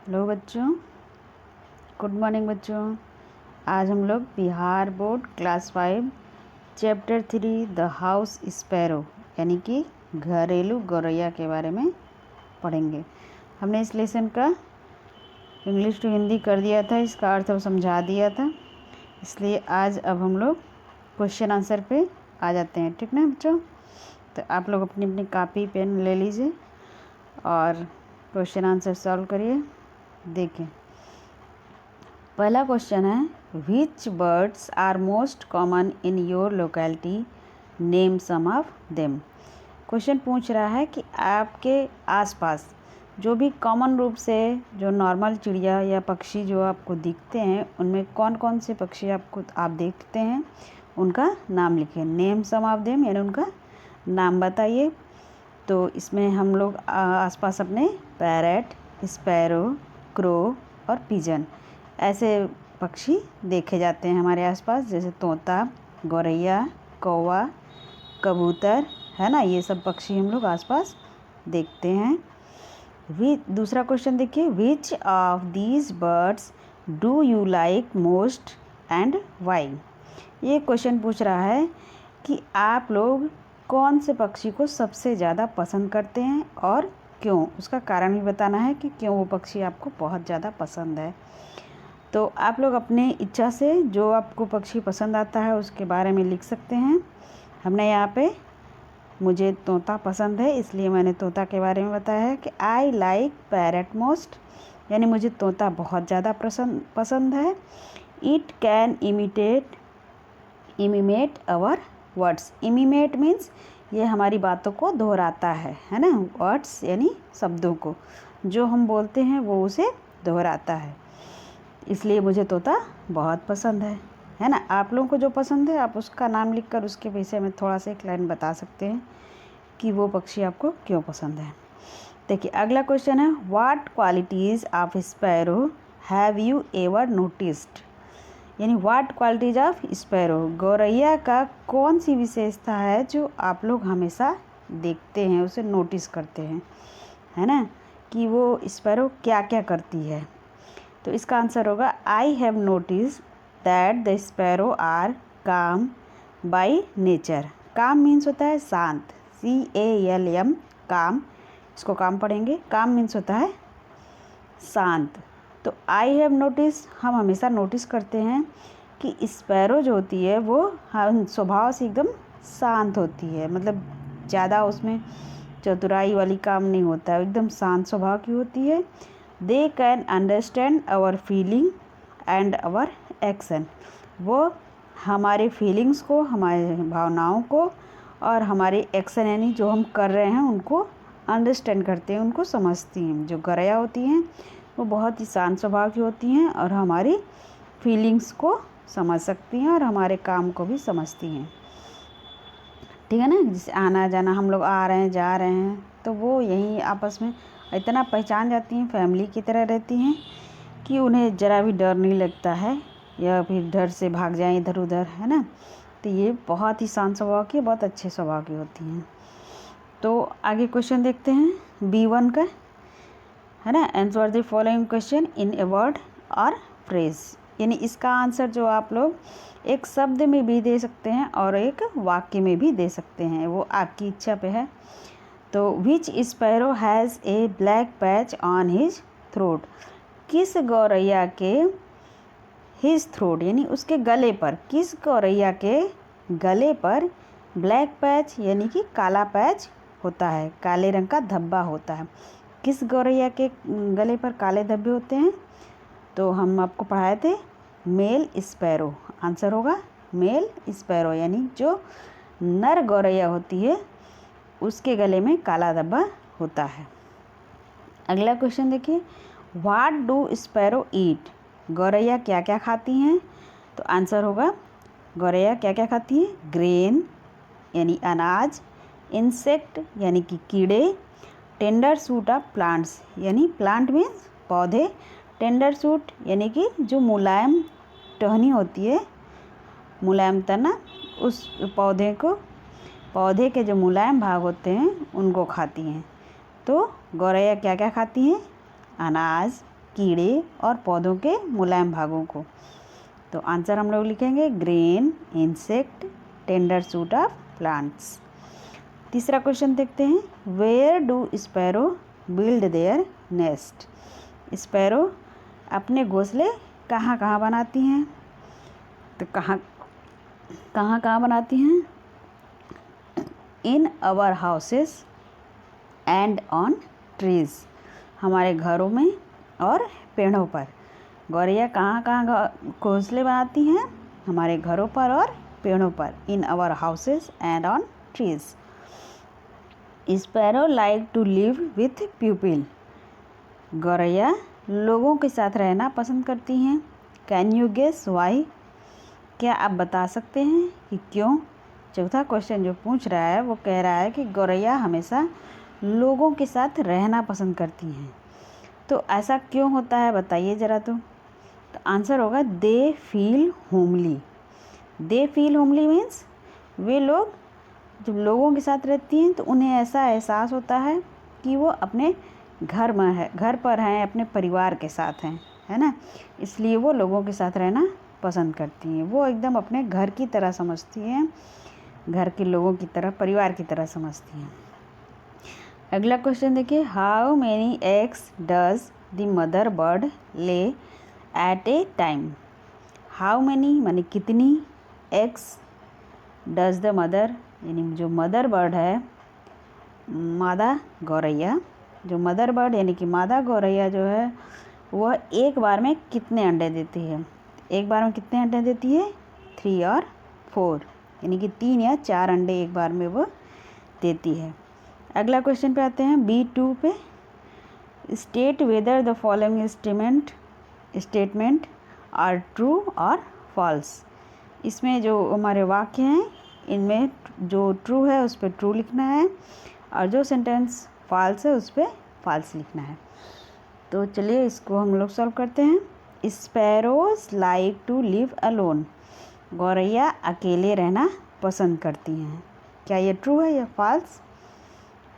Hello बच्चों, good morning बच्चों। आज हम लोग Bihar board class 5 chapter 3 the house sparrow यानी कि घरेलू गौरैया के बारे में पढ़ेंगे। हमने इस लेसन का इंग्लिश टू हिंदी कर दिया था, इसका अर्थ समझा दिया था, इसलिए आज अब हम लोग क्वेश्चन आंसर पे आ जाते हैं। ठीक ना बच्चों? तो आप लोग अपनी अपनी कापी पेन ले लीजिए और क्वेश्चन आंसर सॉल्व करिए। देखें, पहला क्वेश्चन है which birds are most common in your locality, name some of them. Question पूछ रहा है कि आपके आसपास जो भी कॉमन रूप से जो नॉर्मल चिड़िया या पक्षी जो आपको दिखते हैं, उनमें कौन कौन से पक्षी आप देखते हैं, उनका नाम लिखें। नेम सम ऑफ देम यानी उनका नाम बताइए। तो इसमें हम लोग आसपास अपने पैरट, स्पैरो, क्रो और पिजन ऐसे पक्षी देखे जाते हैं हमारे आसपास, जैसे तोता, गौरैया, कौवा, कबूतर, है ना। ये सब पक्षी हम लोग आसपास देखते हैं। दूसरा क्वेश्चन देखिए, which of these birds do you like most and why. ये क्वेश्चन पूछ रहा है कि आप लोग कौन से पक्षी को सबसे ज़्यादा पसंद करते हैं और क्यों। उसका कारण भी बताना है कि क्यों वो पक्षी आपको बहुत ज़्यादा पसंद है। तो आप लोग अपने इच्छा से जो आपको पक्षी पसंद आता है उसके बारे में लिख सकते हैं। हमने यहाँ पे मुझे तोता पसंद है, इसलिए मैंने तोता के बारे में बताया है कि आई लाइक पैरट मोस्ट, यानी मुझे तोता बहुत ज़्यादा पसंद है। It can imitate our words. Imitate means ये हमारी बातों को दोहराता है ना। वर्ड्स यानी शब्दों को, जो हम बोलते हैं वो उसे दोहराता है, इसलिए मुझे तोता बहुत पसंद है ना। आप लोगों को जो पसंद है आप उसका नाम लिखकर उसके विषय में थोड़ा सा एक लाइन बता सकते हैं कि वो पक्षी आपको क्यों पसंद है। देखिए, अगला क्वेश्चन है what qualities of sparrow have you ever noticed, यानी व्हाट क्वालिटीज़ ऑफ स्पैरो, गौरैया का कौन सी विशेषता है जो आप लोग हमेशा देखते हैं, उसे नोटिस करते हैं, है ना, कि वो स्पैरो क्या क्या करती है। तो इसका आंसर होगा I have notice that the sparrow are calm by nature. Calm means होता है शांत, CALM, काम। इसको काम पढ़ेंगे। काम मीन्स होता है शांत। तो आई हैव नोटिस, हम हमेशा नोटिस करते हैं कि स्पैरो जो होती है वो हम स्वभाव से एकदम शांत होती है, मतलब ज़्यादा उसमें चतुराई वाली काम नहीं होता है, एकदम शांत स्वभाव की होती है। They can understand our feeling and our action. वो हमारे फीलिंग्स को, हमारे भावनाओं को और हमारे एक्शन यानी जो हम कर रहे हैं उनको अंडरस्टैंड करते हैं, उनको समझती हैं। जो गौरैया होती हैं वो बहुत ही शांत स्वभाव की होती हैं और हमारी फीलिंग्स को समझ सकती हैं और हमारे काम को भी समझती हैं। ठीक है ना। जैसे आना जाना, हम लोग आ रहे हैं जा रहे हैं, तो वो यहीं आपस में इतना पहचान जाती हैं, फैमिली की तरह रहती हैं कि उन्हें ज़रा भी डर नहीं लगता है या फिर डर से भाग जाएं इधर उधर, है ना। तो ये बहुत ही शांत स्वभाव की, बहुत अच्छे स्वभाव की होती हैं। तो आगे क्वेश्चन देखते हैं B1 का, है ना। Answer the following question in a word और फ्रेज, यानी इसका आंसर जो आप लोग एक शब्द में भी दे सकते हैं और एक वाक्य में भी दे सकते हैं, वो आपकी इच्छा पे है। तो which sparrow has a black patch on his throat. किस गौरैया के हिज थ्रोट यानी उसके गले पर, किस गौरैया के गले पर ब्लैक पैच यानी कि काला पैच होता है, काले रंग का धब्बा होता है। किस गौरैया के गले पर काले धब्बे होते हैं? तो हम आपको पढ़ाए थे मेल स्पैरो। आंसर होगा मेल स्पैरो, यानी जो नर गौरैया होती है उसके गले में काला धब्बा होता है। अगला क्वेश्चन देखिए, व्हाट डू स्पैरो ईट। गौरैया क्या क्या खाती हैं? तो आंसर होगा गौरैया क्या क्या खाती हैं? ग्रेन यानी अनाज, इंसेक्ट यानी कि कीड़े, टेंडर सूट ऑफ प्लांट्स यानी प्लांट मीन्स पौधे, टेंडर सूट यानी कि जो मुलायम टहनी होती है, मुलायम तना, उस पौधे के जो मुलायम भाग होते हैं उनको खाती हैं। तो गौरैया क्या क्या खाती हैं? अनाज, कीड़े और पौधों के मुलायम भागों को। तो आंसर हम लोग लिखेंगे grain, insect, tender shoot of plants. तीसरा क्वेश्चन देखते हैं, where do sparrow build their nest. Sparrow अपने घोंसले कहाँ कहाँ बनाती हैं? तो कहाँ कहाँ बनाती हैं? In our houses and on trees, हमारे घरों में और पेड़ों पर। गौरैया कहाँ कहाँ घोंसले बनाती हैं? हमारे घरों पर और पेड़ों पर। In our houses and on trees. Sparrow like to live with people, गौरैया लोगों के साथ रहना पसंद करती हैं। कैन यू गेस वाई, क्या आप बता सकते हैं कि क्यों? चौथा क्वेश्चन जो पूछ रहा है वो कह रहा है कि गौरैया हमेशा लोगों के साथ रहना पसंद करती हैं, तो ऐसा क्यों होता है बताइए ज़रा। तो आंसर होगा they feel homely. They feel homely means वे लोग जब लोगों के साथ रहती हैं तो उन्हें ऐसा एहसास होता है कि वो अपने घर में है, घर पर हैं, अपने परिवार के साथ हैं, है ना। इसलिए वो लोगों के साथ रहना पसंद करती हैं। वो एकदम अपने घर की तरह समझती हैं, घर के लोगों की तरह, परिवार की तरह समझती हैं। अगला क्वेश्चन देखिए, how many eggs does the mother bird lay at a time. How many माने कितनी, एग्स, डज द मदर यानी जो मदर बर्ड है, मादा गौरैया, जो मदर बर्ड यानी कि मादा गौरैया जो है वह एक बार में कितने अंडे देती है? एक बार में कितने अंडे देती है? 3 और 4 यानी कि 3 या 4 अंडे एक बार में वह देती है। अगला क्वेश्चन पे आते हैं B2 पे। State whether the following statement are true और फॉल्स। इसमें जो हमारे वाक्य हैं इनमें जो ट्रू है उस पर ट्रू लिखना है और जो सेंटेंस फॉल्स है उस पर फॉल्स लिखना है। तो चलिए इसको हम लोग सॉल्व करते हैं। Sparrows like to live alone, गौरैया अकेले रहना पसंद करती हैं। क्या ये ट्रू है या फॉल्स?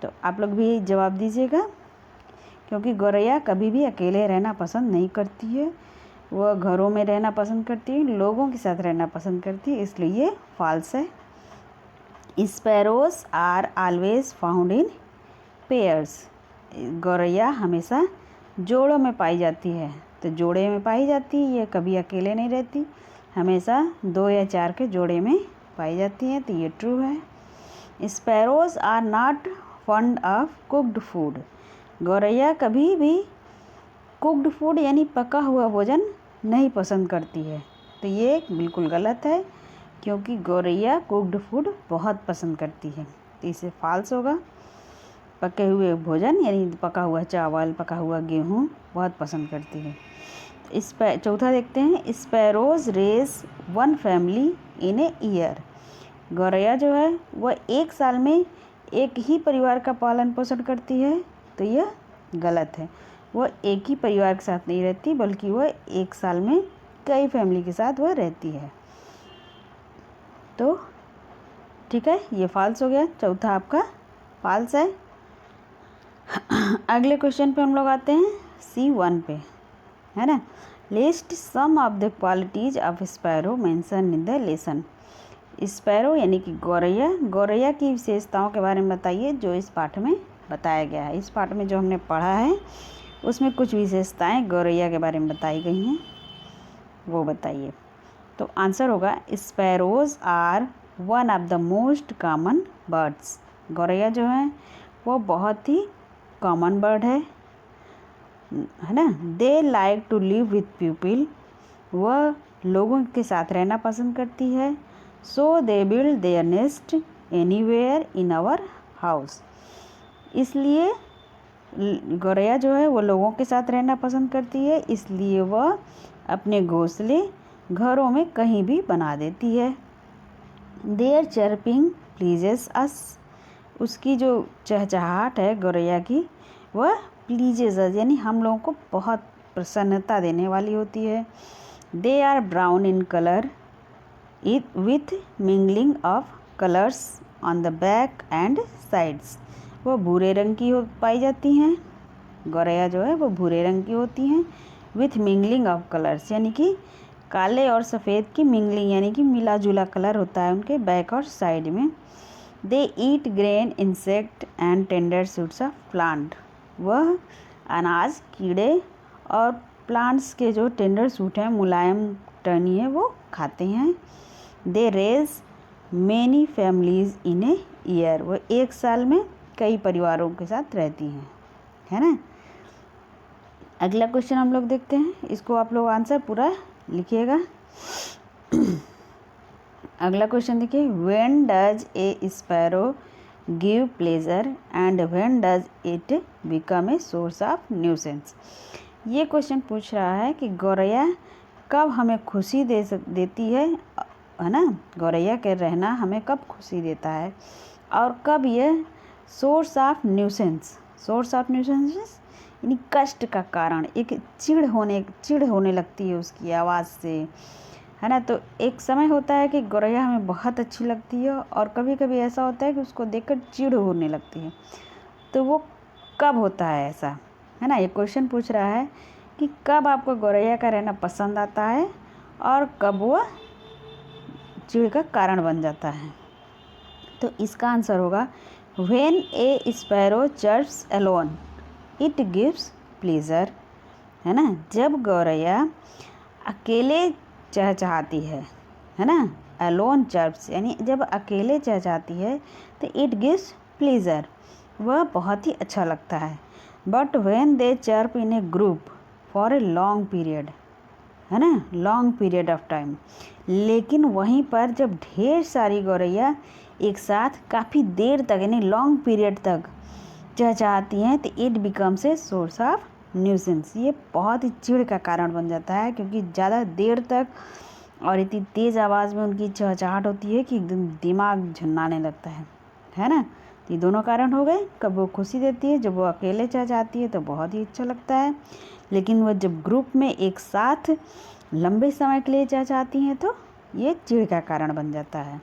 तो आप लोग भी जवाब दीजिएगा, क्योंकि गौरैया कभी भी अकेले रहना पसंद नहीं करती है, वह घरों में रहना पसंद करती है, लोगों के साथ रहना पसंद करती है, इसलिए ये फॉल्स है। Sparrows are always found in pairs, गौरैया हमेशा जोड़ों में पाई जाती है। तो जोड़े में पाई जाती है, ये कभी अकेले नहीं रहती, हमेशा 2 या 4 के जोड़े में पाई जाती है, तो ये ट्रू है। Sparrows are not fond of cooked food, गौरैया कभी भी कुक्ड फूड यानी पका हुआ भोजन नहीं पसंद करती है। तो ये बिल्कुल गलत है, क्योंकि गौरैया कुक्ड फूड बहुत पसंद करती है, तो इसे फॉल्स होगा। पके हुए भोजन यानी पका हुआ चावल, पका हुआ गेहूँ बहुत पसंद करती है। इस पर चौथा देखते हैं, sparrows raise 1 family in a year, गौरैया जो है वह एक साल में एक ही परिवार का पालन पोषण करती है, तो यह गलत है। वह एक ही परिवार के साथ नहीं रहती, बल्कि वह एक साल में कई फैमिली के साथ वह रहती है। तो ठीक है, ये फॉल्स हो गया, चौथा आपका फॉल्स है। अगले क्वेश्चन पे हम लोग आते हैं C1 पे, है ना। List some of the qualities of sparrow mention in the lesson. Sparrow यानी कि गौरैया की विशेषताओं के बारे में बताइए जो इस पाठ में बताया गया है। इस पाठ में जो हमने पढ़ा है उसमें कुछ विशेषताएं गौरैया के बारे में बताई गई हैं, वो बताइए। तो आंसर होगा sparrows are one of the most common birds, गौरैया जो है वो बहुत ही कॉमन बर्ड है ना। They like to live with people, वह लोगों के साथ रहना पसंद करती है। So they build their nest anywhere in our house, इसलिए गौरैया जो है वो लोगों के साथ रहना पसंद करती है, इसलिए वह अपने घोंसले घरों में कहीं भी बना देती है। देयर चर्पिंग प्लीजेस अस, उसकी जो चहचहाहट है गौरैया की वह प्लीजेस अस यानी हम लोगों को बहुत प्रसन्नता देने वाली होती है। They are brown in colour with mingling of colours on the back and sides, वो भूरे रंग की पाई जाती हैं गौरैया जो है वो भूरे रंग की होती हैं। विथ मिंगलिंग ऑफ कलर्स, यानी कि काले और सफ़ेद की मिंगलिंग, यानी कि मिला जुला कलर होता है उनके बैक और साइड में। They eat grain, insect and tender shoots of plant. वह अनाज, कीड़े और प्लांट्स के जो टेंडर शूट हैं, मुलायम टहनी है, वो खाते हैं। They raise many families in a year. वो एक साल में कई परिवारों के साथ रहती हैं, है ना। अगला क्वेश्चन हम लोग देखते हैं, इसको आप लोग आंसर पूरा लिखिएगा। अगला क्वेश्चन देखिए, when does a sparrow give pleasure and when does it become a source of nuisance. ये क्वेश्चन पूछ रहा है कि गौरैया कब हमें खुशी देती है ना। गौरैया के रहना हमें कब खुशी देता है और कब यह source of nuisance, source of nuisance यानी कष्ट का कारण, एक चिढ़ होने लगती है उसकी आवाज़ से, है ना। तो एक समय होता है कि गौरैया हमें बहुत अच्छी लगती है और कभी कभी ऐसा होता है कि उसको देखकर चिढ़ होने लगती है। तो वो कब होता है ऐसा, है ना। ये क्वेश्चन पूछ रहा है कि कब आपको गौरैया का रहना पसंद आता है और कब वो चिढ़ का कारण बन जाता है। तो इसका आंसर होगा when a sparrow chirps alone it gives pleasure, है ना। जब गौरैया अकेले चहचहाती है ना। अलोन चर्प्स यानी जब अकेले चहचहाती है तो इट गिव्स प्लेजर, वह बहुत ही अच्छा लगता है। But when they chirp in A group for a long period, है ना, लॉन्ग पीरियड ऑफ टाइम। लेकिन वहीं पर जब ढेर सारी गौरैया एक साथ काफ़ी देर तक यानी लॉन्ग पीरियड तक चहचहाती हैं तो it becomes a source of nuisance. ये बहुत ही चिढ़ का कारण बन जाता है क्योंकि ज़्यादा देर तक और इतनी तेज़ आवाज़ में उनकी चहचहाट होती है कि एकदम दिमाग झन्नाने लगता है ना। तो ये दोनों कारण हो गए। कब वो खुशी देती है, जब वो अकेले चहचहाती है तो बहुत ही अच्छा लगता है, लेकिन वह जब ग्रुप में एक साथ लंबे समय के लिए चहचहाती हैं तो ये चिढ़ का कारण बन जाता है।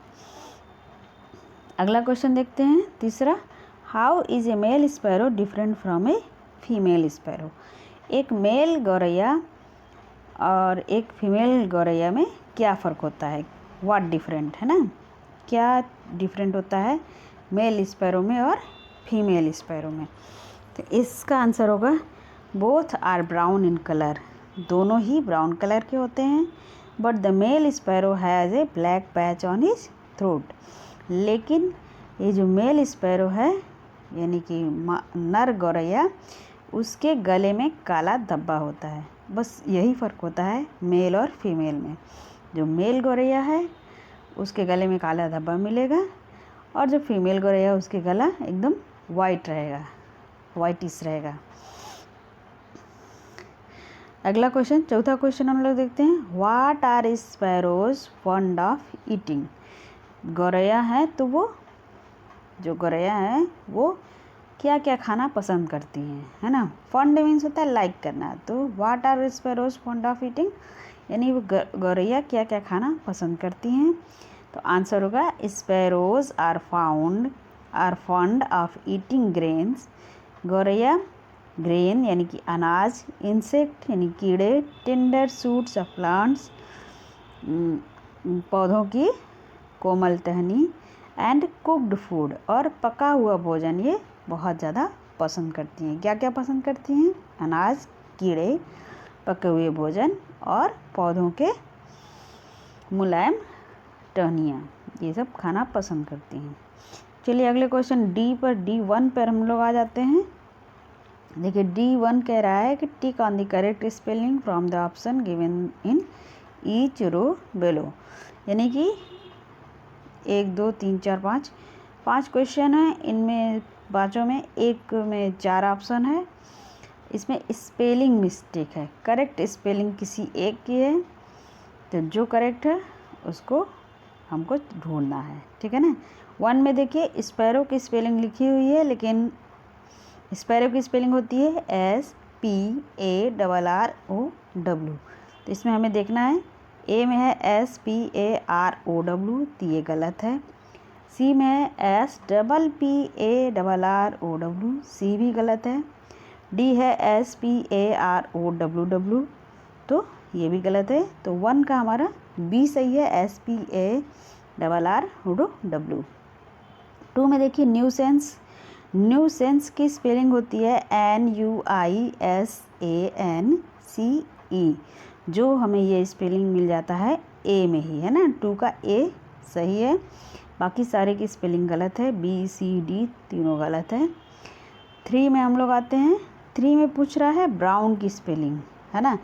अगला क्वेश्चन देखते हैं, तीसरा, how is a male sparrow different from a female sparrow. एक मेल गौरैया और एक फीमेल गौरैया में क्या फ़र्क होता है, व्हाट डिफरेंट, है ना। क्या डिफरेंट होता है मेल स्पैरो में और फीमेल स्पैरो में। तो इसका आंसर होगा both are brown in colour. दोनों ही ब्राउन कलर के होते हैं। But the male sparrow has a black patch on his throat. लेकिन ये जो मेल स्पैरो है यानी कि नर गौरैया, उसके गले में काला धब्बा होता है। बस यही फ़र्क होता है मेल और फीमेल में। जो मेल गौरैया है उसके गले में काला धब्बा मिलेगा और जो फीमेल गौरैया उसके गला एकदम वाइट रहेगा, वाइटिश रहेगा। अगला क्वेश्चन, चौथा क्वेश्चन हम लोग देखते हैं, what are sparrows fond of eating. गौरैया है तो वो जो गौरैया है वो क्या क्या खाना पसंद करती हैं, है ना। फॉन्ड मीन्स होता है लाइक करना। तो what are sparrows fond of eating यानी वो गौरैया क्या क्या खाना पसंद करती हैं। तो आंसर होगा sparrows are fond of eating grains. गौरैया ग्रेन यानी कि अनाज, इंसेक्ट यानी कीड़े, टेंडर शूट्स ऑफ प्लांट्स पौधों की कोमल टहनी, एंड कुक्ड फूड और पका हुआ भोजन ये बहुत ज़्यादा पसंद करती हैं। क्या क्या पसंद करती हैं, अनाज, कीड़े, पके हुए भोजन और पौधों के मुलायम टहनियाँ, ये सब खाना पसंद करती हैं। चलिए अगले क्वेश्चन D1 पर हम लोग आ जाते हैं। देखिए D1 कह रहा है कि tick on the correct spelling from the option given in each row below. यानी कि 1 2 3 4 5 क्वेश्चन है, इनमें पाँचों में एक में 4 ऑप्शन है। इसमें स्पेलिंग मिस्टेक है, करेक्ट स्पेलिंग किसी एक की है, तो जो करेक्ट है उसको हमको ढूंढना है, ठीक है ना। 1 में देखिए स्पैरो की स्पेलिंग लिखी हुई है, लेकिन स्पैरो की स्पेलिंग होती है SPARROW। तो इसमें हमें देखना है, ए में है SPAROW तो ये गलत है। सी में है SPPARROW, सी भी गलत है। डी है SPAROWW, तो ये भी गलत है। तो 1 का हमारा बी सही है, SPARROW। 2 में देखिए न्यूसेंस। न्यूसेंस की स्पेलिंग होती है NUISANCE, जो हमें ये स्पेलिंग मिल जाता है ए में ही, है ना। 2 का ए सही है, बाकी सारे की स्पेलिंग गलत है, BCD तीनों गलत है। 3 में हम लोग आते हैं। 3 में पूछ रहा है ब्राउन की स्पेलिंग, है ना।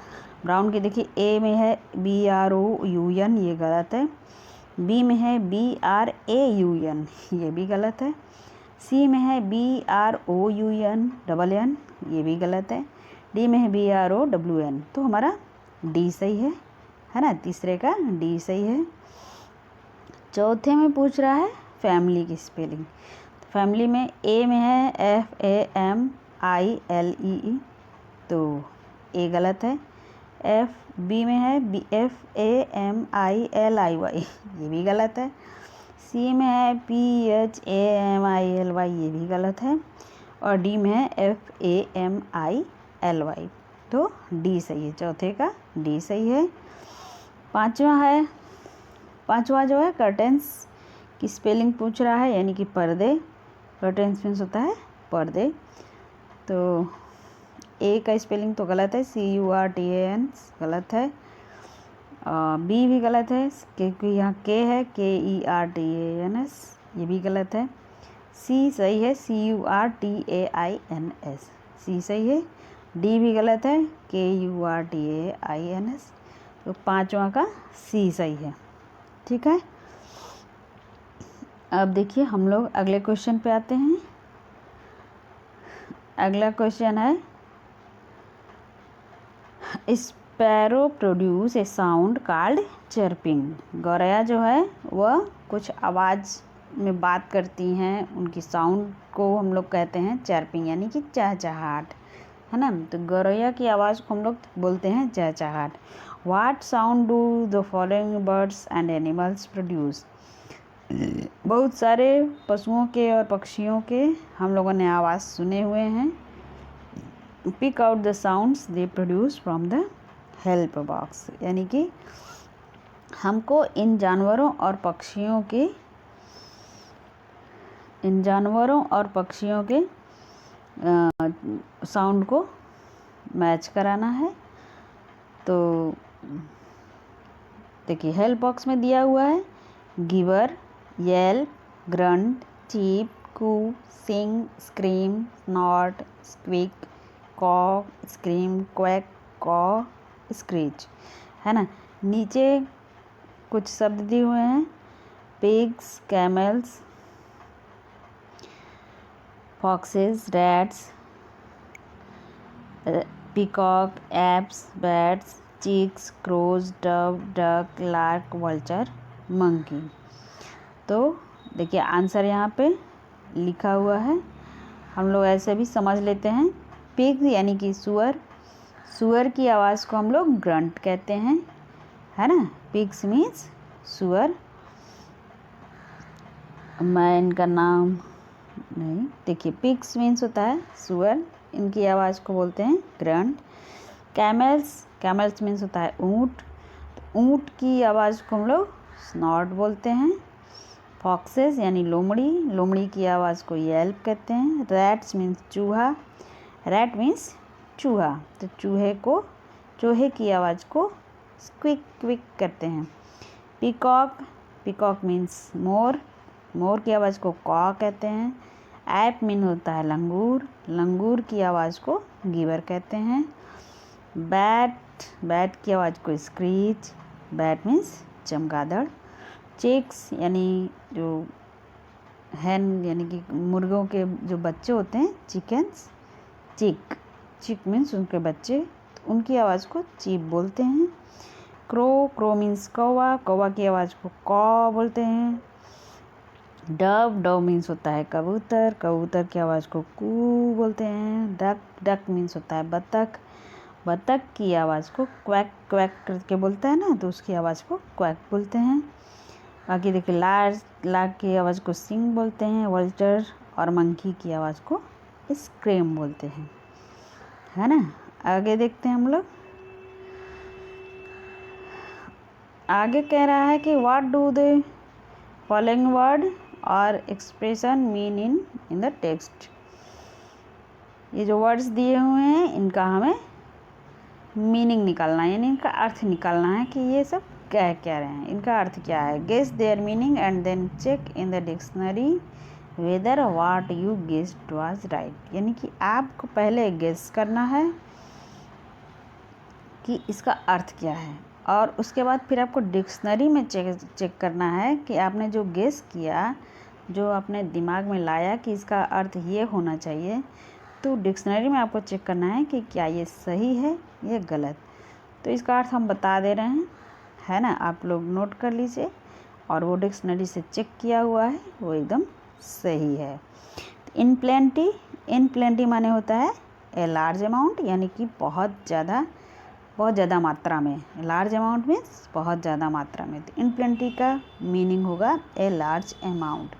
ब्राउन की देखिए ए में है BROUN, ये गलत है। बी में है BRAUN, ये भी गलत है। सी में है BROUN, ये भी गलत है। डी में है BROWN, तो हमारा डी सही है ना। तीसरे का डी सही है। चौथे में पूछ रहा है फैमिली की स्पेलिंग। तो फैमिली में ए में है FAMILE, तो ए गलत है। बी में है FAMILIY, ये भी गलत है। सी में है PHAMILY, ये भी गलत है। और डी में है FAMILY, तो डी सही है। चौथे का डी सही है। पांचवा जो है कर्टेंस की स्पेलिंग पूछ रहा है, यानी कि पर्दे। कर्टेंस मीन्स होता है पर्दे। तो ए का स्पेलिंग तो गलत है, CURTANS गलत है। बी भी गलत है, क्योंकि यहाँ के है, KERTANS, ये भी गलत है। सी सही है, CURTAINS, सी सही है। डी भी गलत है, KURTAINS, तो पांचवा का सी सही है। ठीक है, अब देखिए हम लोग अगले क्वेश्चन पे आते हैं। अगला क्वेश्चन है sparrow produce a sound called chirping. गौरैया जो है वह कुछ आवाज़ में बात करती हैं, उनकी साउंड को हम लोग कहते हैं चर्पिंग, यानी कि चहचहाट, है ना। तो गौरैया की आवाज़ को हम लोग बोलते हैं चहचहाट। What sound do the following birds and animals produce. बहुत सारे पशुओं के और पक्षियों के हम लोगों ने आवाज़ सुने हुए हैं। Pick out the sounds they produce from the help box, यानी कि हमको इन जानवरों और पक्षियों के साउंड को मैच कराना है। तो देखिए हेल्प बॉक्स में दिया हुआ है गिवर, yelp, grunt, cheep, coo, sing, scream, snort, squeak, caw, scream, quack, caw, screech, है ना। नीचे कुछ शब्द दिए हुए हैं pigs, camels, foxes, rats, peacock, apes, bats, chicks, crows, dove, duck, lark, vulture, monkey. तो देखिए आंसर यहाँ पे लिखा हुआ है, हम लोग ऐसे भी समझ लेते हैं। पिग यानी कि सुअर, सुअर की आवाज़ को हम लोग ग्रंट कहते हैं, है ना। पिग्स मीन्स सुअर। मैं इनका नाम नहीं, देखिए पिग्स मीन्स होता है सुअर, इनकी आवाज़ को बोलते हैं ग्रंट। कैमल्स मीन्स होता है ऊँट, तो ऊँट की आवाज़ को हम लोग स्नॉट बोलते हैं। फॉक्सेस यानी लोमड़ी की आवाज़ को येल्प कहते हैं। रैट्स मीन्स चूहा, रैट मीन्स चूहा, तो चूहे की आवाज़ को स्क्विक क्विक करते हैं। पीकॉक मीन्स मोर की आवाज़ को कॉ कहते हैं। ऐप मीन होता है लंगूर की आवाज़ को गिवर कहते हैं। बैट की आवाज़ को स्क्रीच, बैट मीन्स चमगादड़। चिक्स यानी जो हैन यानी कि मुर्गों के जो बच्चे होते हैं चिकन्स, चिक मीन्स उनके बच्चे, तो उनकी आवाज़ को चीप बोलते हैं। क्रो मीन्स कौवा की आवाज़ को कॉ बोलते हैं। डव मीन्स होता है कबूतर की आवाज़ को कू बोलते हैं। डक मीन्स होता है बतख की आवाज़ को क्वैक क्वैक करके बोलता है ना, तो उसकी आवाज़ को क्वैक बोलते हैं। बाकी देखिए लार्क की आवाज़ को सिंग बोलते हैं। वल्चर और मंकी की आवाज़ को स्क्रीम बोलते हैं। है ना। आगे देखते हैं हम लोग। आगे कह रहा है कि what do the following word और expression mean in the text. ये जो वर्ड्स दिए हुए हैं इनका हमें मीनिंग निकालना है, यानी इनका अर्थ निकालना है कि ये सब कह क्या रहे हैं, इनका अर्थ क्या है। Guess their meaning and then check in the dictionary whether what you guessed was right. यानी कि आपको पहले गेस करना है कि इसका अर्थ क्या है, और उसके बाद फिर आपको डिक्शनरी में चेक करना है कि आपने जो गेस किया, जो आपने दिमाग में लाया कि इसका अर्थ ये होना चाहिए, तो डिक्शनरी में आपको चेक करना है कि क्या ये सही है या गलत। तो इसका अर्थ हम बता दे रहे हैं, है ना। आप लोग नोट कर लीजिए, और वो डिक्शनरी से चेक किया हुआ है, वो एकदम सही है। इन प्लेंटी माने होता है ए लार्ज अमाउंट, यानी कि बहुत ज़्यादा मात्रा में। लार्ज अमाउंट मीन्स बहुत ज़्यादा मात्रा में। तो इन प्लेंटी का मीनिंग होगा ए लार्ज अमाउंट,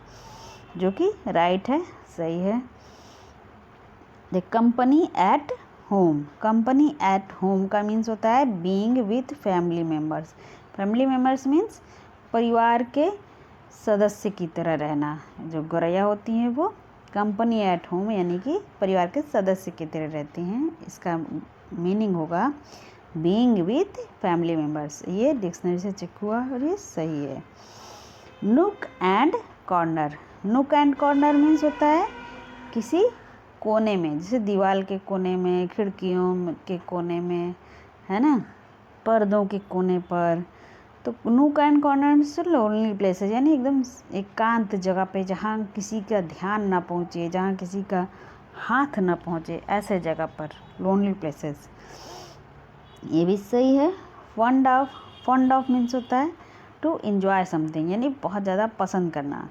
जो कि राइट है, सही है। The company at home. Company at home का मीन्स होता है being with family members. Family members means परिवार के सदस्य की तरह रहना। जो गौरैया होती हैं वो कंपनी एट होम यानी कि परिवार के सदस्य की तरह रहती हैं। इसका मीनिंग होगा बीइंग विथ फैमिली मेम्बर्स। ये डिक्शनरी से चेक हुआ और ये सही है। Nook and corner. Nook and corner means होता है किसी कोने में, जैसे दीवार के कोने में, खिड़कियों के कोने में, है ना, पर्दों के कोने पर। तो नूक एंड कॉर्नर से लोनली प्लेसेस, यानी एकदम एकांत जगह पे जहाँ किसी का ध्यान ना पहुँचे, जहाँ किसी का हाथ ना पहुँचे, ऐसे जगह पर लोनली प्लेसेस। ये भी सही है। फंड ऑफ मीन्स होता है टू एंजॉय समथिंग, यानी बहुत ज़्यादा पसंद करना।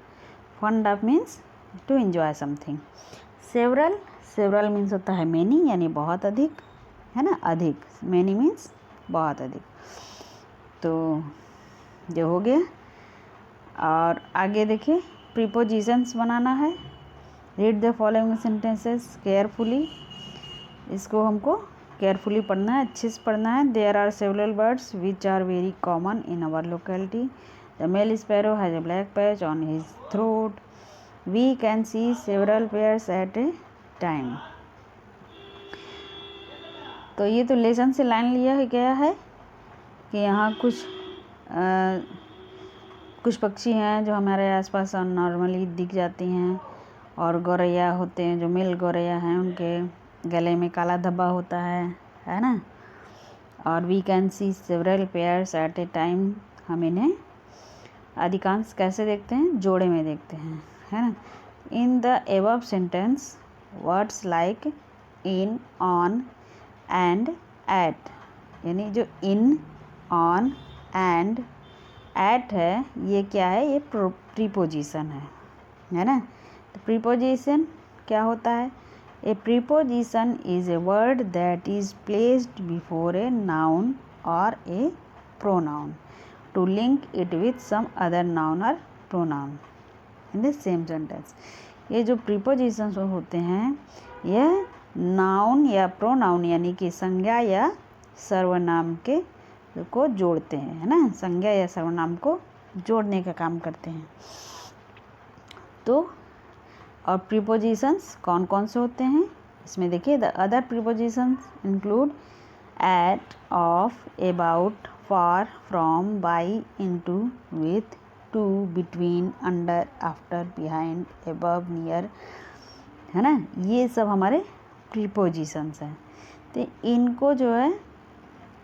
Fond of means to enjoy something. Several means होता है मैनी, यानी बहुत अधिक, है ना, अधिक। मैनी मीन्स बहुत अधिक। तो जो हो गया। और आगे देखिए, प्रीपोजिशंस बनाना है। Read the following sentences carefully. इसको हमको केयरफुली पढ़ना है, अच्छे से पढ़ना है। There are several birds which are very common in our locality. The male sparrow has a black patch on his throat. We can see several pairs at a time। तो ये तो लेसन से लाइन लिया गया है कि यहाँ कुछ पक्षी हैं जो हमारे आसपास नॉर्मली दिख जाती हैं, और गौरैया होते हैं जो मेल गौरैया हैं, उनके गले में काला धब्बा होता है ना। और we can see several pairs at a time, हम इन्हें अधिकांश कैसे देखते हैं, जोड़े में देखते हैं, है ना। In the above sentence words like in, on and at, यानी जो इन, ऑन एंड एट है, ये क्या है, ये प्रीपोजिशन है ना। तो प्रीपोजिशन क्या होता है? A preposition is a word that is placed before a noun और a pronoun to link it with some other noun और pronoun in the same sentence. ये जो प्रीपोजिशंस होते हैं, यह नाउन या प्रोनाउन यानी कि संज्ञा या सर्वनाम के को जोड़ते हैं, है ना। संज्ञा या सर्वनाम को जोड़ने का काम करते हैं। तो और प्रीपोजिशंस कौन कौन से होते हैं इसमें देखिए। The other prepositions include at, of, about, for, from, by, into, with, to, between, under, after, behind, above, near, है ना। ये सब हमारे प्रीपोजिशंस हैं। तो इनको जो है,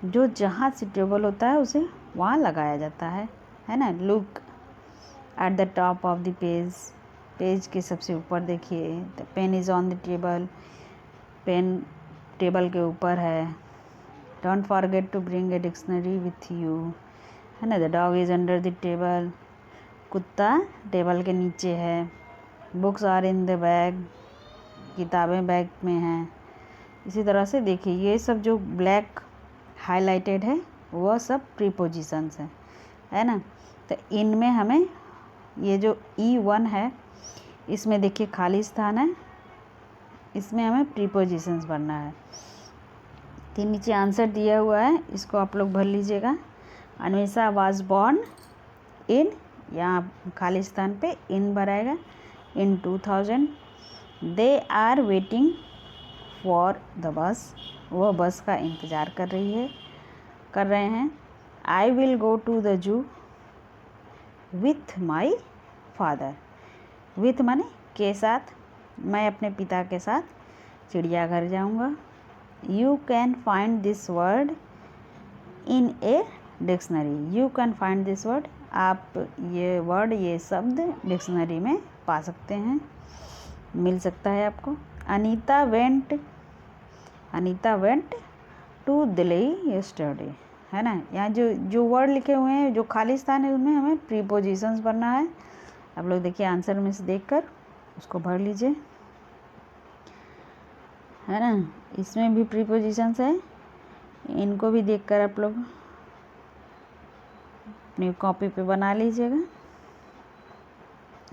जो जहाँ सुटेबल होता है उसे वहाँ लगाया जाता है ना। Look at the top of the page, page के सबसे ऊपर देखिए। The pen is on the table, pen table के ऊपर है। Don't forget to bring a dictionary with you, है ना। The dog is under the table, कुत्ता टेबल के नीचे है। Books are in the bag, किताबें बैग में हैं। इसी तरह से देखिए, ये सब जो ब्लैक हाईलाइटेड है वह सब प्रीपोजिशंस हैं, है ना। तो इनमें हमें ये जो E1 है, इसमें देखिए खाली स्थान है, इसमें हमें प्रीपोजिशंस भरना है। तो नीचे आंसर दिया हुआ है, इसको आप लोग भर लीजिएगा। अन्वेषा वाज बॉर्न इन, यहाँ खाली स्थान पे इन भराएगा, in 2000। They are waiting for the bus, वो बस का इंतज़ार कर रहे हैं। I will go to the zoo with my father, with माने के साथ, मैं अपने पिता के साथ चिड़ियाघर जाऊंगा। You can find this word in a dictionary, you can find this word, आप ये वर्ड, ये शब्द डिक्शनरी में पा सकते हैं, मिल सकता है आपको। Anita went to Delhi yesterday, है ना। यहाँ जो वर्ड लिखे हुए हैं, जो खाली स्थान है, उनमें हमें प्रीपोजिशंस भरना है। आप लोग देखिए आंसर में से देखकर उसको भर लीजिए, है ना। इसमें भी प्रीपोजिशंस है, इनको भी देखकर आप लोग अपनी कॉपी पे बना लीजिएगा।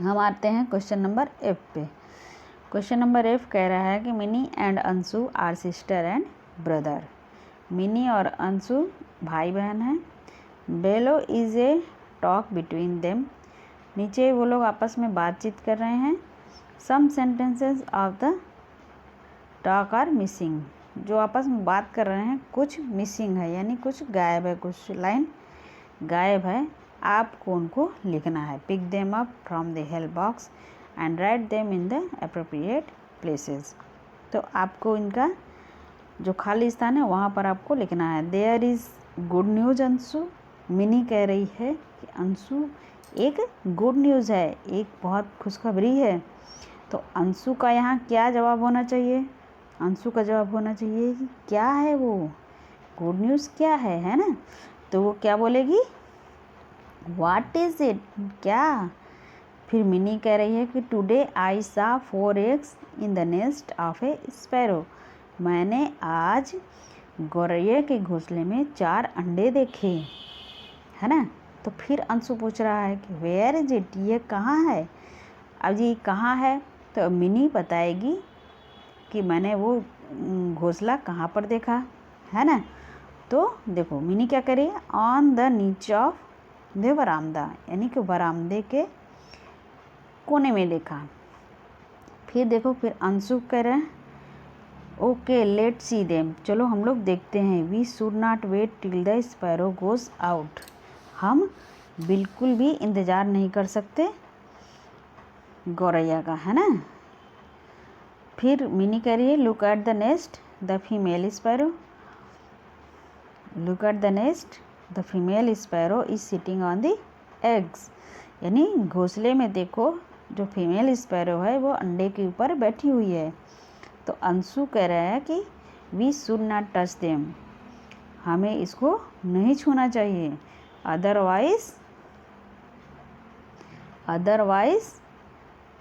हम आते हैं क्वेश्चन नंबर एफ पे। क्वेश्चन नंबर एफ कह रहा है कि Mini and Anshu are sister and brother, Mini और अंशु भाई बहन हैं। Below is a talk between them, नीचे वो लोग आपस में बातचीत कर रहे हैं। Some sentences of the talk are missing, जो आपस में बात कर रहे हैं कुछ मिसिंग है, यानी कुछ गायब है, कुछ लाइन गायब है। आपको उनको लिखना है। Pick them up from the help box and write them in the appropriate places, तो आपको इनका जो खाली स्थान है वहाँ पर आपको लिखना है। There is good news Anshu, Mini कह रही है कि अंशु एक गुड न्यूज़ है, एक बहुत खुशखबरी है। तो अंशु का यहाँ क्या जवाब होना चाहिए? अंशु का जवाब होना चाहिए कि क्या है वो गुड न्यूज़, क्या है ना। तो वो क्या बोलेगी? व्हाट इज़ इट, क्या। फिर मिनी कह रही है कि टुडे आई सा 4 eggs in the nest of A sparrow, मैंने आज गौरैया के घोंसले में 4 अंडे देखे, है ना। तो फिर अंशु पूछ रहा है कि वेयर इज इट, ये कहाँ है। अब ये कहाँ है तो मिनी बताएगी कि मैंने वो घोंसला कहाँ पर देखा, है ना। तो देखो मिनी क्या करी, ऑन द नीच ऑफ द बरामदा, यानी कि बरामदे के कोने में देखा। फिर देखो फिर अंशु कह रहे हैं ओके लेट सी देम, चलो हम लोग देखते हैं। We should not wait till the sparrow goes out, हम बिल्कुल भी इंतज़ार नहीं कर सकते गौरैया का, है ना। फिर मिनी कह रही है look at the nest the female sparrow, look at the nest the female sparrow is sitting on the eggs, यानी घोंसले में देखो जो फीमेल स्पैरो है वो अंडे के ऊपर बैठी हुई है। तो अंशु कह रहा है कि we should not touch them, हमें इसको नहीं छूना चाहिए। अदरवाइज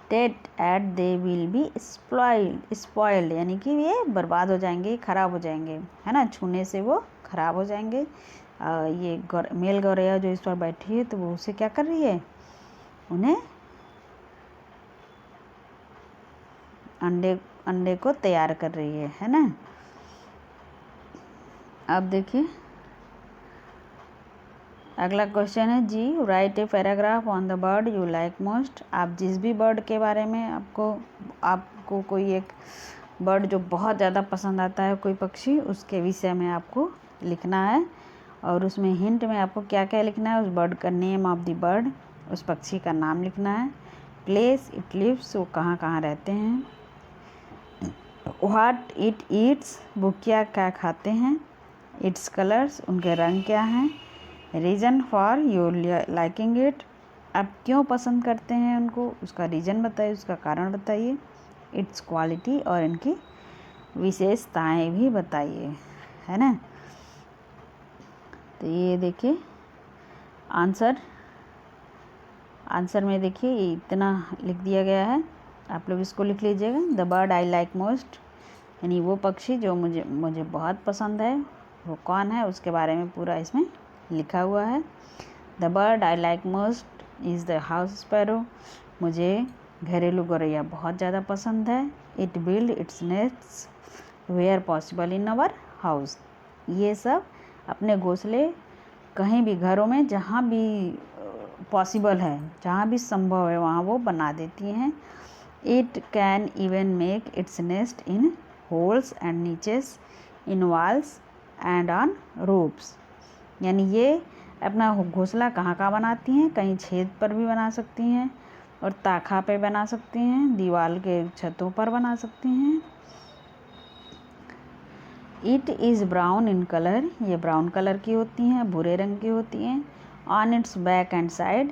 टेट एट दे विल बी स्पॉइल्ड, यानी कि ये बर्बाद हो जाएंगे, ख़राब हो जाएंगे, है ना। छूने से वो ख़राब हो जाएंगे। ये मेल गौरैया जो इस पर बैठी है तो वो उसे क्या कर रही है, उन्हें अंडे को तैयार कर रही है ना। अब देखिए अगला क्वेश्चन है जी, write a paragraph on the bird you like most, आप जिस भी बर्ड के बारे में आपको कोई एक बर्ड जो बहुत ज़्यादा पसंद आता है, कोई पक्षी, उसके विषय में आपको लिखना है। और उसमें हिंट में आपको क्या क्या लिखना है, उस बर्ड का नेम ऑफ द बर्ड, उस पक्षी का नाम लिखना है। प्लेस इट लिव्स, वो कहाँ कहाँ रहते हैं। व्हाट इट ईट्स, वो क्या क्या खाते हैं। इट्स कलर्स, उनके रंग क्या हैं। Reason for your liking it, आप क्यों पसंद करते हैं उनको, उसका रीज़न बताइए, उसका कारण बताइए। इट्स क्वालिटी, और इनकी विशेषताएं भी बताइए, है ना। तो ये देखिए आंसर में देखिए ये इतना लिख दिया गया है, आप लोग इसको लिख लीजिएगा। The bird I like most, यानी वो पक्षी जो मुझे बहुत पसंद है वो कौन है, उसके बारे में पूरा इसमें लिखा हुआ है। The bird I like most is the house sparrow, मुझे घरेलू गौरैया बहुत ज़्यादा पसंद है। It build its nest where possible in our house, ये सब अपने घोंसले कहीं भी घरों में जहाँ भी पॉसिबल है, जहाँ भी संभव है वहाँ वो बना देती हैं। It can even make its nest in holes and niches in walls and on roofs. यानी ये अपना घोंसला कहाँ कहाँ बनाती हैं, कहीं छेद पर भी बना सकती हैं और ताखा पे बना सकती हैं, दीवार के छतों पर बना सकती हैं। It is brown in colour, ये ब्राउन कलर की होती हैं, भूरे रंग की होती हैं। On it's back and side,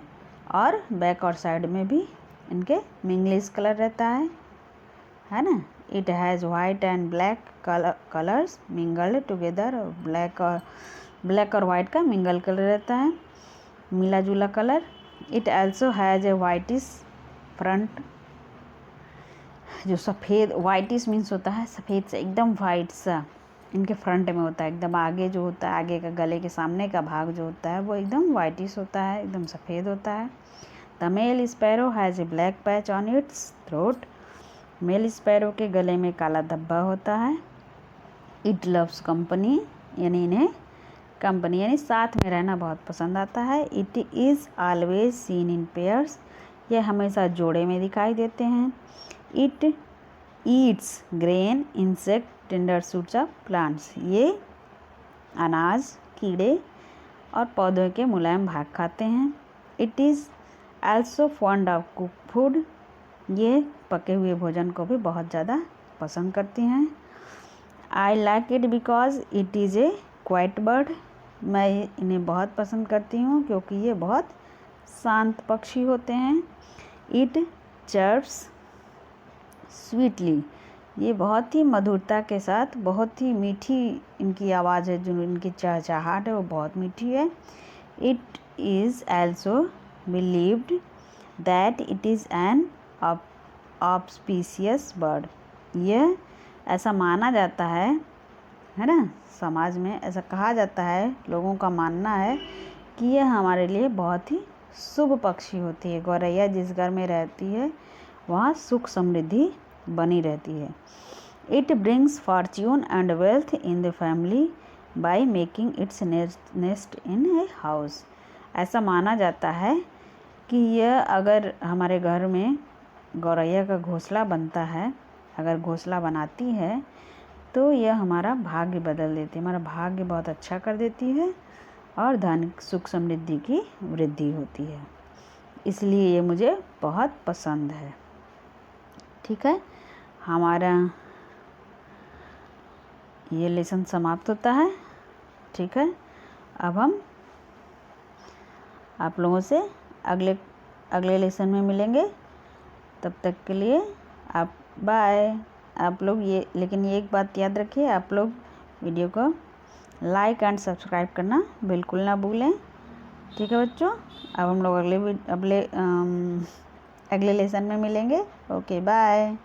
और बैक और साइड में भी इनके मिंगलिश कलर रहता है ना। It has white and black colours mingled together, black और वाइट का मिंगल कलर रहता है, मिला जुला colour. It also has a whitish front, जो सफ़ेद, वाइटिश मीन्स होता है सफ़ेद से एकदम वाइट सा, इनके फ्रंट में होता है, एकदम आगे जो होता है, आगे का गले के सामने का भाग जो होता है वो एकदम वाइटिश होता है, एकदम सफ़ेद होता है। The male sparrow has a black patch on its throat, male sparrow के गले में काला धब्बा होता है। इट लव्स कंपनी, यानी इन्हें कंपनी यानी साथ में रहना बहुत पसंद आता है। It is always seen in pairs, ये हमेशा जोड़े में दिखाई देते हैं। It eats grain insect tender shoots of plants, ये अनाज, कीड़े और पौधों के मुलायम भाग खाते हैं। It is also fond of cook food, ये पके हुए भोजन को भी बहुत ज़्यादा पसंद करती हैं। I like it because it is a quite bird, मैं इन्हें बहुत पसंद करती हूँ क्योंकि ये बहुत शांत पक्षी होते हैं। इट चर्प्स स्वीटली, ये बहुत ही मधुरता के साथ, बहुत ही मीठी इनकी आवाज़ है, जो इनकी चहचहाहट है वो बहुत मीठी है। It is also believed that it is an auspicious bird, यह ऐसा माना जाता है ना, समाज में ऐसा कहा जाता है, लोगों का मानना है कि यह हमारे लिए बहुत ही शुभ पक्षी होती है। गौरैया जिस घर में रहती है वहाँ सुख समृद्धि बनी रहती है। It brings Fortune and wealth in the family by making its nest in a house, ऐसा माना जाता है कि यह अगर हमारे घर में गौरैया का घोंसला बनता है, अगर घोंसला बनाती है तो यह हमारा भाग्य बदल देती है, हमारा भाग्य बहुत अच्छा कर देती है और धन सुख समृद्धि की वृद्धि होती है, इसलिए ये मुझे बहुत पसंद है। ठीक है, हमारा ये लेसन समाप्त होता है। ठीक है, अब हम आप लोगों से अगले लेसन में मिलेंगे, तब तक के लिए आप बाय। आप लोग लेकिन ये एक बात याद रखिए, आप लोग वीडियो को लाइक एंड सब्सक्राइब करना बिल्कुल ना भूलें। ठीक है बच्चों, अब हम लोग अगले लेसन में मिलेंगे। Okay bye.